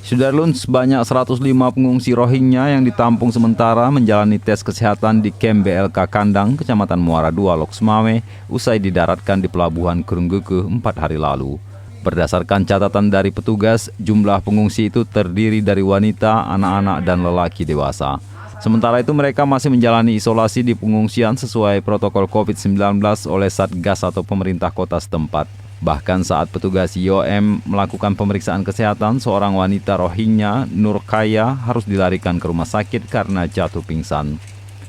Sudarlun, sebanyak 105 pengungsi Rohingya yang ditampung sementara menjalani tes kesehatan di Kem BLK Kandang, Kecamatan Muara II, Lok Sumawe, usai didaratkan di Pelabuhan Kerunggeke 4 hari lalu. Berdasarkan catatan dari petugas, jumlah pengungsi itu terdiri dari wanita, anak-anak, dan lelaki dewasa. Sementara itu mereka masih menjalani isolasi di pengungsian sesuai protokol COVID-19 oleh Satgas atau pemerintah kota setempat. Bahkan saat petugas IOM melakukan pemeriksaan kesehatan, seorang wanita Rohingya, Nur Kaya, harus dilarikan ke rumah sakit karena jatuh pingsan.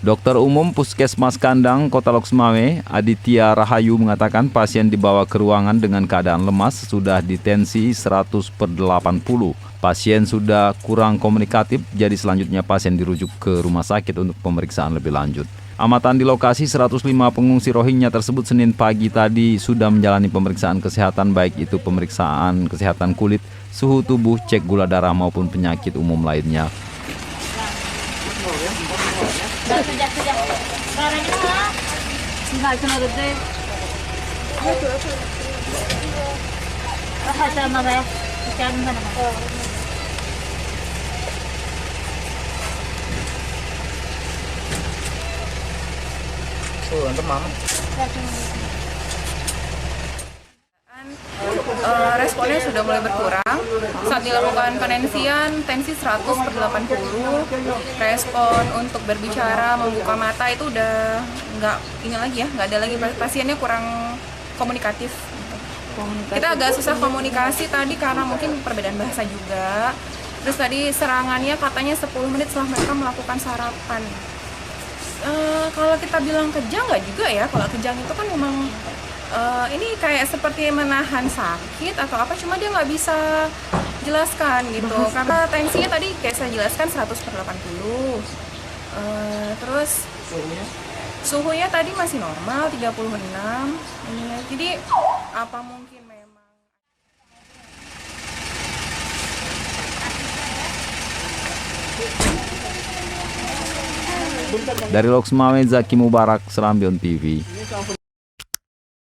Dokter Umum Puskesmas Kandang, Kota Lok Sumawe, Aditya Rahayu mengatakan pasien dibawa ke ruangan dengan keadaan lemas, sudah ditensi 100/80. Pasien sudah kurang komunikatif, jadi selanjutnya pasien dirujuk ke rumah sakit untuk pemeriksaan lebih lanjut. Amatan di lokasi 105 pengungsi Rohingya tersebut Senin pagi tadi sudah menjalani pemeriksaan kesehatan, baik itu pemeriksaan kesehatan kulit, suhu tubuh, cek gula darah maupun penyakit umum lainnya. Responnya sudah mulai berkurang. Saat dilakukan penensian, tensi 100/80. Respon untuk berbicara, membuka mata itu udah nggak ada lagi. Pasiennya kurang komunikatif. Kita agak susah komunikasi tadi karena mungkin perbedaan bahasa juga. Terus tadi serangannya katanya 10 menit setelah mereka melakukan sarapan. Kalau kita bilang kejang nggak juga ya. Kalau kejang itu kan memang ini kayak seperti menahan sakit atau apa, cuma dia nggak bisa jelaskan gitu. Karena tensinya tadi kayak saya jelaskan 100/80. Terus suhunya tadi masih normal 36. Jadi apa mungkin memang. Dari Lok Sumawe, Zaki Mubarak, Serambion TV.